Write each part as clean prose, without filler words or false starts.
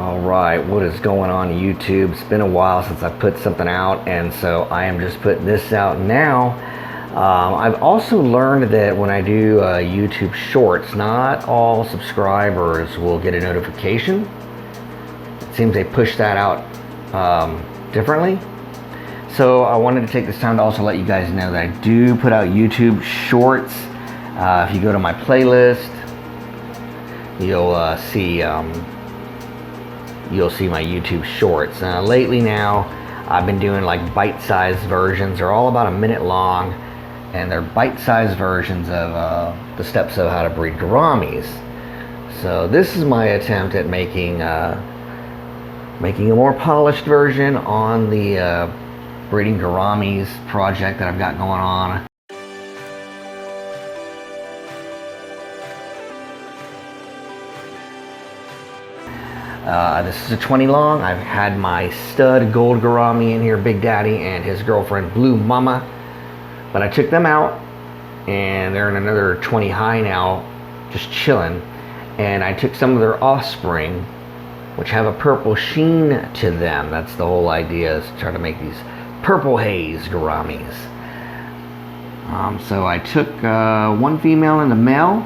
Alright, what is going on YouTube? It's been a while since I put something out, and so I am just putting this out now. I've also learned that when I do YouTube Shorts, not all subscribers will get a notification. It seems they push that out differently. So I wanted to take this time to also let you guys know that I do put out YouTube Shorts. If you go to my playlist, you'll see my YouTube Shorts. Lately now, I've been doing like bite-sized versions. They're all about a minute long, and they're bite-sized versions of the steps of how to breed gouramis. So this is my attempt at making a more polished version on the breeding gouramis project that I've got going on. This is a 20 long. I've had my stud gold gourami in here, Big Daddy, and his girlfriend Blue Mama, but I took them out and they're in another 20 high now, just chilling. And I took some of their offspring, which have a purple sheen to them. That's the whole idea, is to try to make these Purple Haze Gouramis. So I took one female and a male.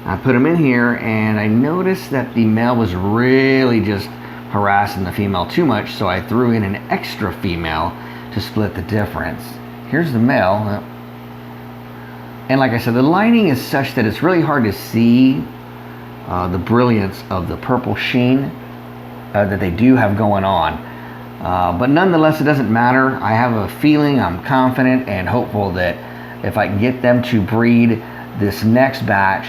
I put them in here, and I noticed that the male was really just harassing the female too much, so I threw in an extra female to split the difference. Here's the male, and like I said, the lighting is such that it's really hard to see the brilliance of the purple sheen that they do have going on. But nonetheless, it doesn't matter. I have a feeling, I'm confident and hopeful that if I can get them to breed this next batch,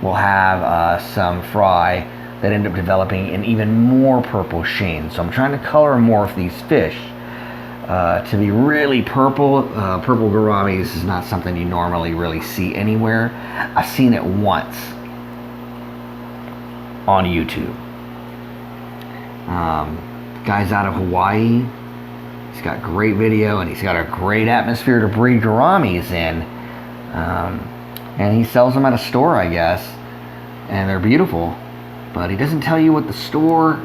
we'll have some fry that end up developing an even more purple sheen. So I'm trying to color morph these fish to be really purple. Purple gouramis is not something you normally really see anywhere. I've seen it once on YouTube. Guy's out of Hawaii. He's got great video, and he's got a great atmosphere to breed gouramis in. And he sells them at a store, I guess, and they're beautiful, but he doesn't tell you what the store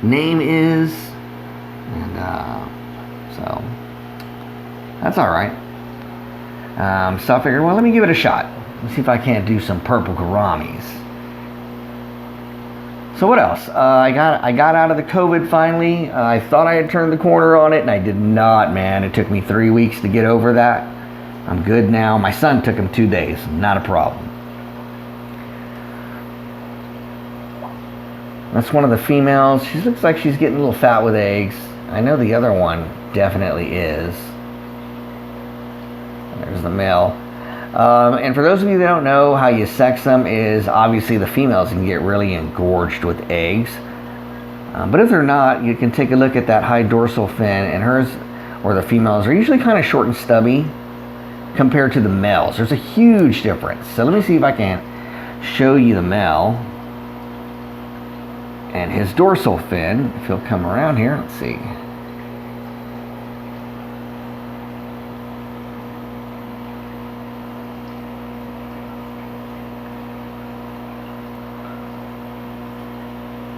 name is, and so that's all right. So I figured, well, let me give it a shot. Let's see if I can't do some purple gouramis. So what else? I got out of the COVID finally. I thought I had turned the corner on it, and I did not, man. It took me 3 weeks to get over that. I'm good now. My son took him 2 days. Not a problem. That's one of the females. She looks like she's getting a little fat with eggs. I know the other one definitely is. There's the male. And for those of you that don't know, how you sex them is obviously the females can get really engorged with eggs. But if they're not, you can take a look at that high dorsal fin, and hers, or the females, are usually kind of short and stubby compared to the males. There's a huge difference. So let me see if I can show you the male and his dorsal fin. If he'll come around here, let's see.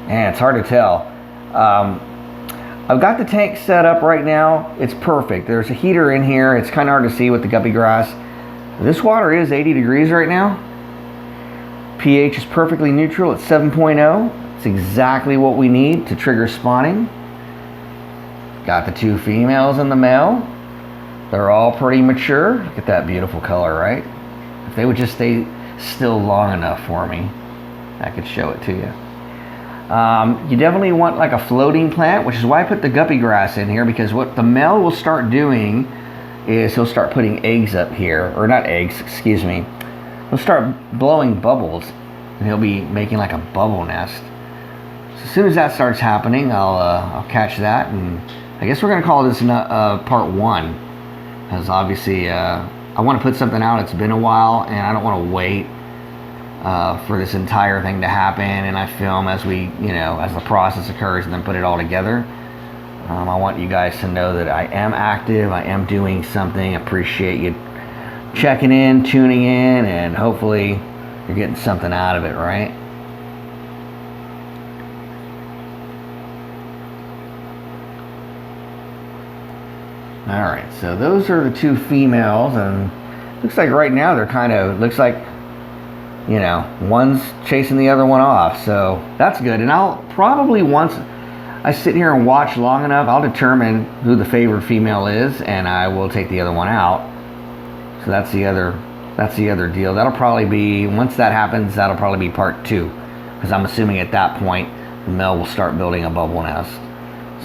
Man, it's hard to tell. I've got the tank set up right now. It's perfect. There's a heater in here. It's kind of hard to see with the guppy grass. This water is 80 degrees right now. pH is perfectly neutral at 7.0. It's exactly what we need to trigger spawning. Got the two females and the male. They're all pretty mature. Look at that beautiful color, right? If they would just stay still long enough for me, I could show it to you. You definitely want like a floating plant, which is why I put the guppy grass in here, because what the male will start doing is he'll start putting eggs up here, or not eggs, excuse me. He'll start blowing bubbles, and he'll be making like a bubble nest. So as soon as that starts happening, I'll catch that, and I guess we're gonna call this part one, because obviously I want to put something out. It's been a while, and I don't want to wait for this entire thing to happen, and I film as as the process occurs, and then put it all together. I want you guys to know that I am active, I am doing something. I appreciate you checking in, tuning in, and hopefully you're getting something out of it, right? All right, so those are the two females, and looks like right now they're kind of, looks like, you know, one's chasing the other one off, so that's good. And I'll probably, once I sit here and watch long enough, I'll determine who the favored female is, and I will take the other one out. So that's the other deal. That'll probably be, once that happens, that'll probably be part 2, because I'm assuming at that point the male will start building a bubble nest.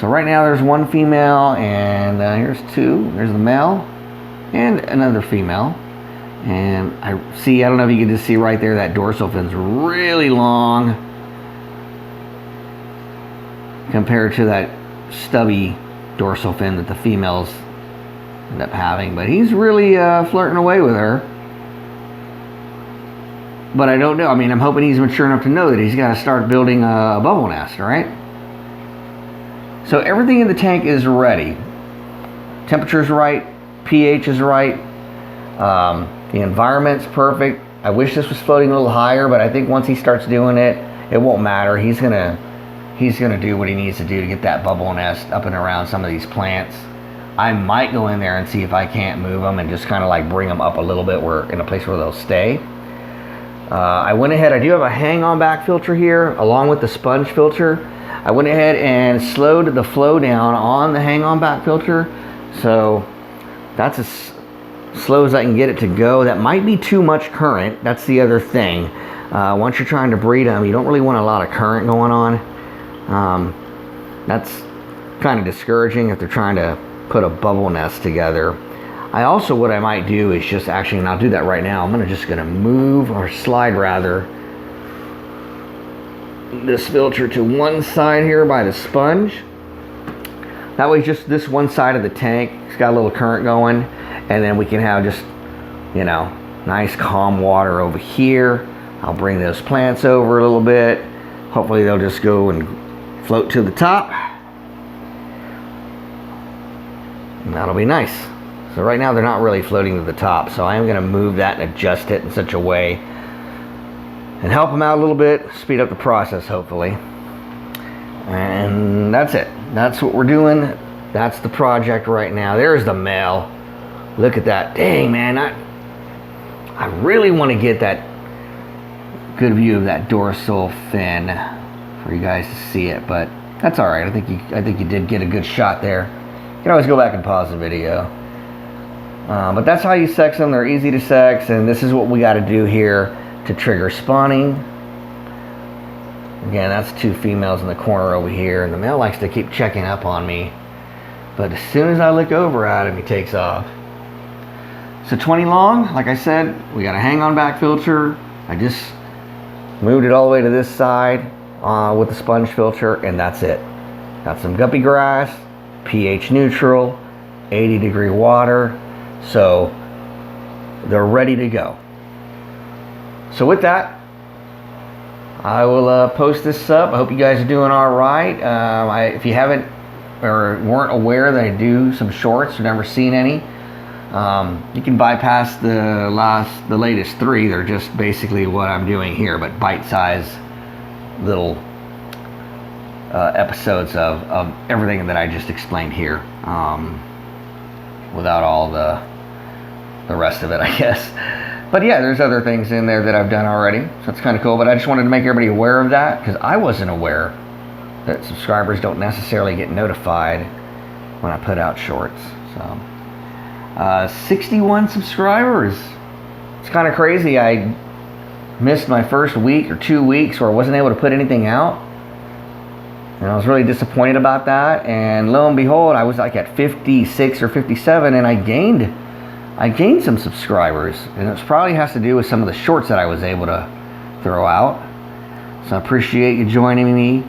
So right now there's one female, and here's 2. There's the male and another female. And I don't know if you can just see right there, that dorsal fin's really long compared to that stubby dorsal fin that the females end up having. But he's really flirting away with her. But I don't know. I mean, I'm hoping he's mature enough to know that he's got to start building a bubble nest, all right? So everything in the tank is ready. Temperature's right, pH is right, the environment's perfect. I wish this was floating a little higher, but I think once he starts doing it, it won't matter. He's gonna do what he needs to do to get that bubble nest up and around some of these plants. I might go in there and see if I can't move them and just kind of like bring them up a little bit, where in a place where they'll stay. I went ahead, I do have a hang-on back filter here along with the sponge filter. I went ahead and slowed the flow down on the hang-on back filter, so that's as slow as I can get it to go. That might be too much current. That's the other thing. Once you're trying to breed them, you don't really want a lot of current going on. That's kind of discouraging if they're trying to put a bubble nest together. What I might do is just actually, and I'll do that right now, I'm just gonna move, or slide rather, this filter to one side here by the sponge. That way just this one side of the tank, it's got a little current going, and then we can have just, you know, nice calm water over here. I'll bring those plants over a little bit. Hopefully they'll just go and float to the top. And that'll be nice. So right now they're not really floating to the top, so I am going to move that and adjust it in such a way and help them out a little bit, speed up the process hopefully. And that's it. That's what we're doing. That's the project right now. There's the male. Look at that. Dang, man. I really want to get that good view of that dorsal fin for you guys to see it, but that's all right. I think you did get a good shot there. You can always go back and pause the video. But that's how you sex them. They're easy to sex, and this is what we got to do here to trigger spawning. Again, that's 2 females in the corner over here, and the male likes to keep checking up on me, but as soon as I look over at him, he takes off. So 20 long, like I said, we got a hang-on back filter. I just moved it all the way to this side with the sponge filter, and that's it. Got some guppy grass, pH neutral, 80-degree water, so they're ready to go. So with that, I will post this up. I hope you guys are doing all right. If you haven't or weren't aware that I do some shorts or never seen any, you can bypass the latest 3. They're just basically what I'm doing here, but bite-sized little episodes of everything that I just explained here, without all the rest of it, I guess. But yeah, there's other things in there that I've done already, so it's kind of cool. But I just wanted to make everybody aware of that, because I wasn't aware that subscribers don't necessarily get notified when I put out shorts. So 61 subscribers. It's kind of crazy. I missed my first week or 2 weeks where I wasn't able to put anything out, and I was really disappointed about that. And lo and behold, I was like at 56 or 57, and I gained some subscribers, and it probably has to do with some of the shorts that I was able to throw out. So I appreciate you joining me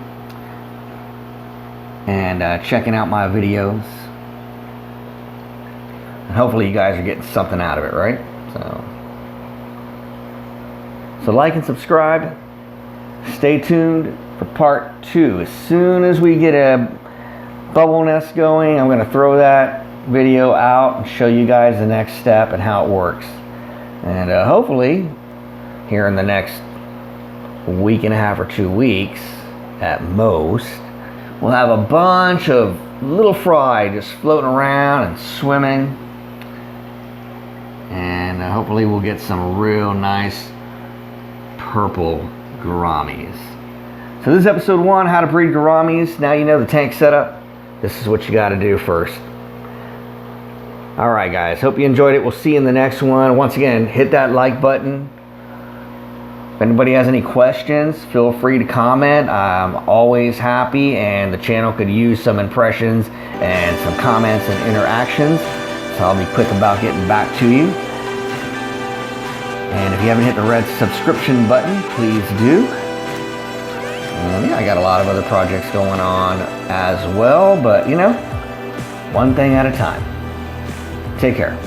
and checking out my videos, and hopefully you guys are getting something out of it, right? So like and subscribe. Stay tuned for part 2. As soon as we get a bubble nest going, I'm going to throw that video out and show you guys the next step and how it works. And hopefully here in the next week and a half or 2 weeks at most, we'll have a bunch of little fry just floating around and swimming. And hopefully we'll get some real nice purple gouramis. So this is episode 1, how to breed gouramis. Now you know the tank setup. This is what you got to do first. Alright guys, hope you enjoyed it. We'll see you in the next one. Once again, hit that like button. If anybody has any questions, feel free to comment. I'm always happy, and the channel could use some impressions and some comments and interactions. So I'll be quick about getting back to you. And if you haven't hit the red subscription button, please do. And yeah, I got a lot of other projects going on as well, but you know, one thing at a time. Take care.